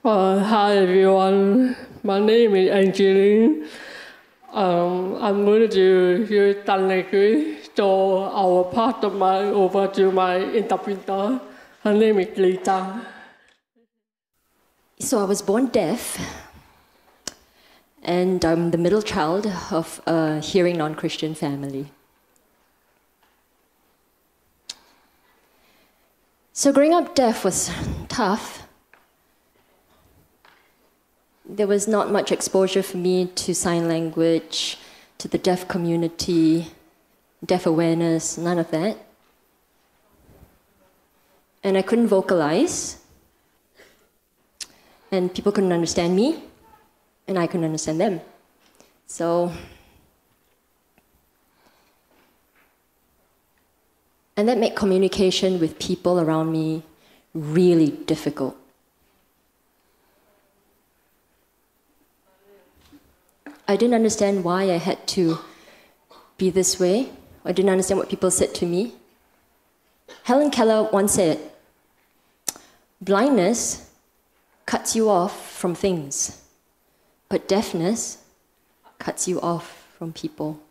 Hi everyone, my name is Angeline. I'm going to use Tan language, so I will pass the mic over to my interpreter. Her name is Lita. So I was born deaf, and I'm the middle child of a hearing non-Christian family. So growing up deaf was tough. There was not much exposure for me to sign language, to the deaf community, deaf awareness, none of that. And I couldn't vocalize, and people couldn't understand me, and I couldn't understand them. And that made communication with people around me really difficult. I didn't understand why I had to be this way. I didn't understand what people said to me. Helen Keller once said, "Blindness cuts you off from things, but deafness cuts you off from people."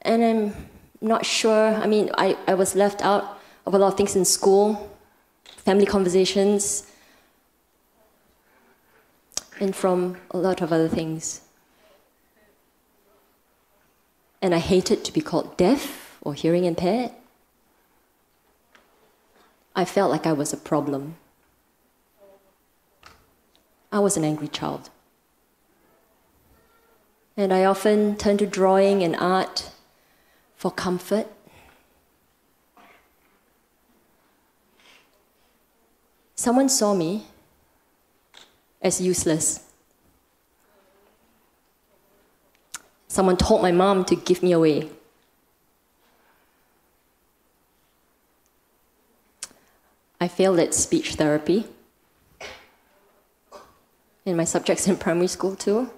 And I'm not sure, I was left out of a lot of things in school, family conversations, and from a lot of other things. And I hated to be called deaf or hearing impaired. I felt like I was a problem. I was an angry child. And I often turned to drawing and art for comfort. Someone saw me as useless. Someone told my mom to give me away. I failed at speech therapy in my subjects in primary school too.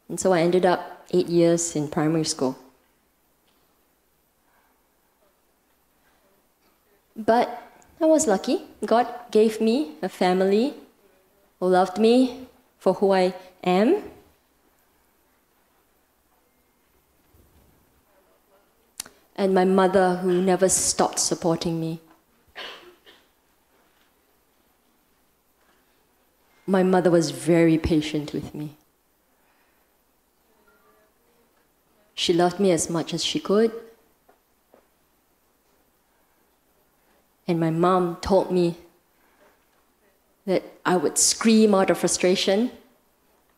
And so I ended up 8 years in primary school. But I was lucky. God gave me a family who loved me for who I am. And my mother who never stopped supporting me. My mother was very patient with me. She loved me as much as she could. And my mom told me that I would scream out of frustration,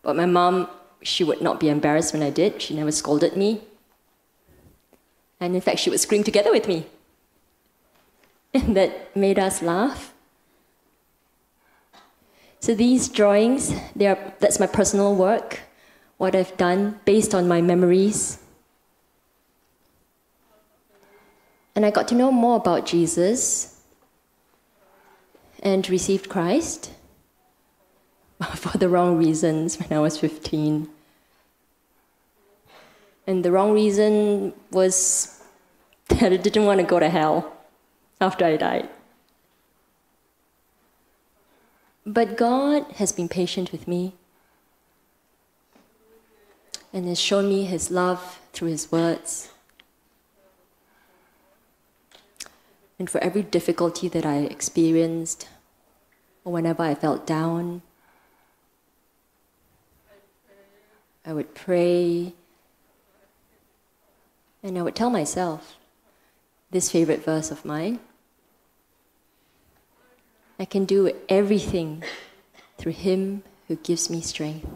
but my mom, she would not be embarrassed when I did. She never scolded me. And in fact, she would scream together with me. And that made us laugh. So these drawings, that's my personal work, what I've done based on my memories. And I got to know more about Jesus and received Christ for the wrong reasons when I was 15. And the wrong reason was that I didn't want to go to hell after I died. But God has been patient with me and has shown me His love through His words. And for every difficulty that I experienced, or whenever I felt down, I would pray, and I would tell myself this favorite verse of mine: I can do everything through Him who gives me strength.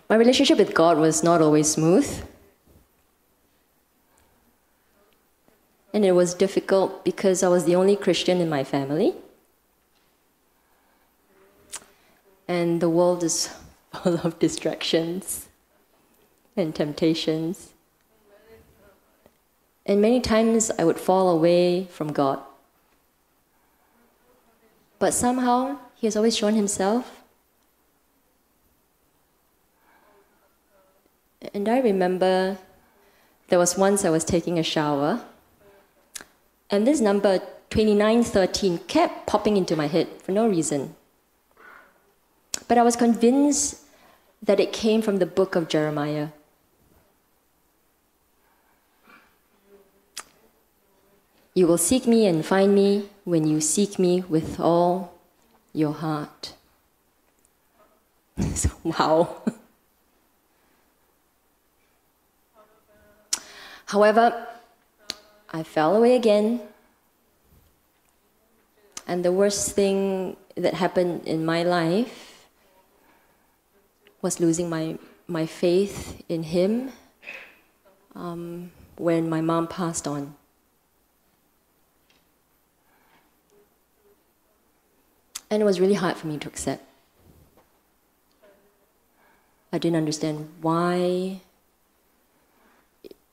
My relationship with God was not always smooth. And it was difficult because I was the only Christian in my family. And the world is full of distractions and temptations. And many times I would fall away from God. But somehow He has always shown Himself. And I remember There was once I was taking a shower, and this number 2913 kept popping into my head for no reason. But I was convinced that it came from the book of Jeremiah. You will seek me and find me when you seek me with all your heart. So, wow. However, I fell away again. And the worst thing that happened in my life was losing my faith in Him when my mom passed on. And it was really hard for me to accept. I didn't understand why.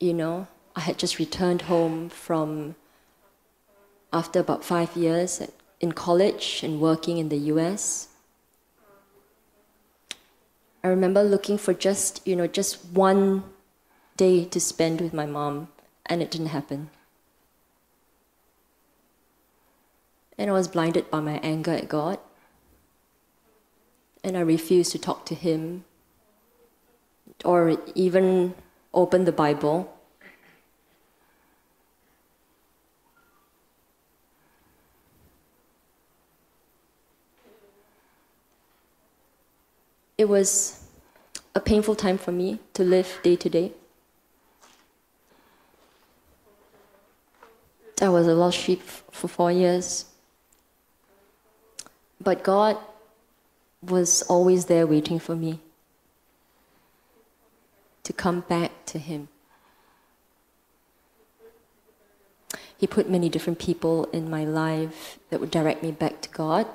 I had just returned home from, after about 5 years in college and working in the US. I remember looking for just one day to spend with my mom, and it didn't happen. And I was blinded by my anger at God. And I refused to talk to Him or even open the Bible. It was a painful time for me to live day to day. I was a lost sheep for 4 years. But God was always there waiting for me to come back to Him. He put many different people in my life that would direct me back to God.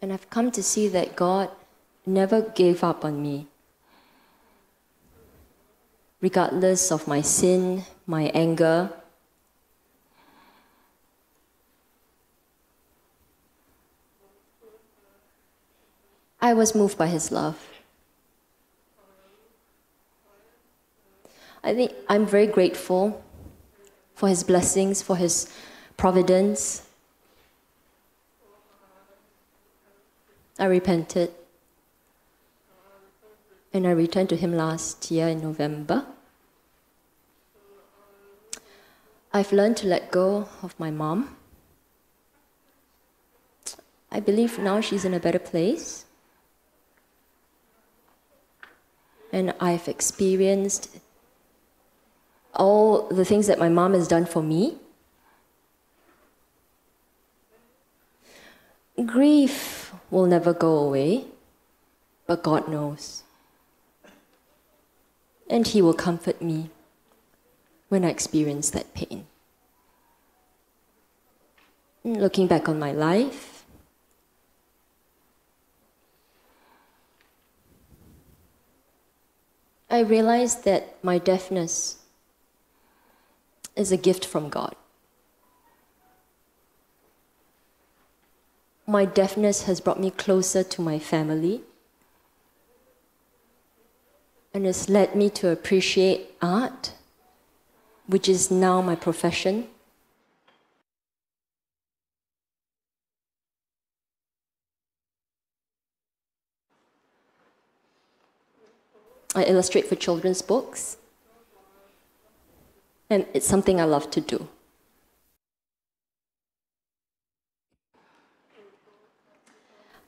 And I've come to see that God never gave up on me. Regardless of my sin, my anger, I was moved by His love. I think I'm very grateful for His blessings, for His providence. I repented, and I returned to Him last year in November. I've learned to let go of my mom. I believe now she's in a better place. And I've experienced all the things that my mom has done for me. Grief will never go away, but God knows. And He will comfort me when I experience that pain. Looking back on my life, I realized that my deafness is a gift from God. My deafness has brought me closer to my family and has led me to appreciate art, which is now my profession. I illustrate for children's books, and it's something I love to do.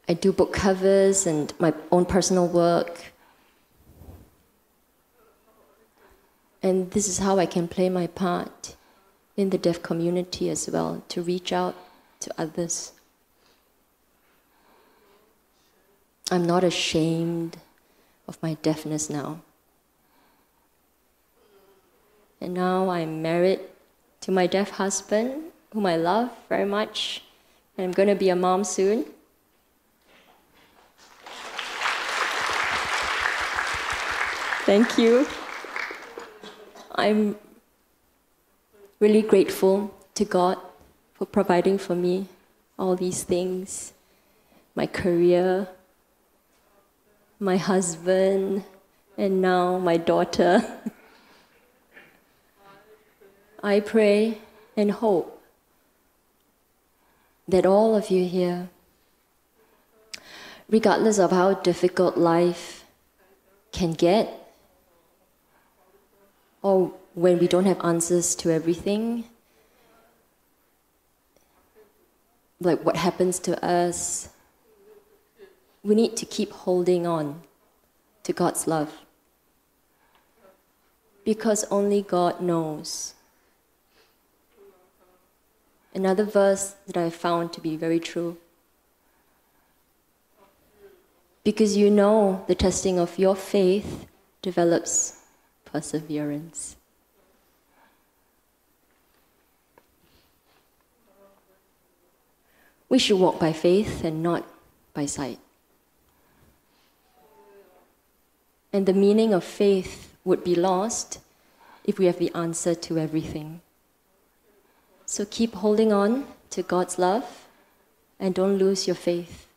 I do book covers and my own personal work. And this is how I can play my part in the deaf community as well, to reach out to others. I'm not ashamed of my deafness now. And now I'm married to my deaf husband, whom I love very much, and I'm going to be a mom soon. Thank you. I'm really grateful to God for providing for me all these things, my career, my husband, and now my daughter. I pray and hope that all of you here, regardless of how difficult life can get, or when we don't have answers to everything, like what happens to us, we need to keep holding on to God's love. Because only God knows. Another verse that I found to be very true. Because you know the testing of your faith develops perseverance. We should walk by faith and not by sight. And the meaning of faith would be lost if we have the answer to everything. So keep holding on to God's love and don't lose your faith.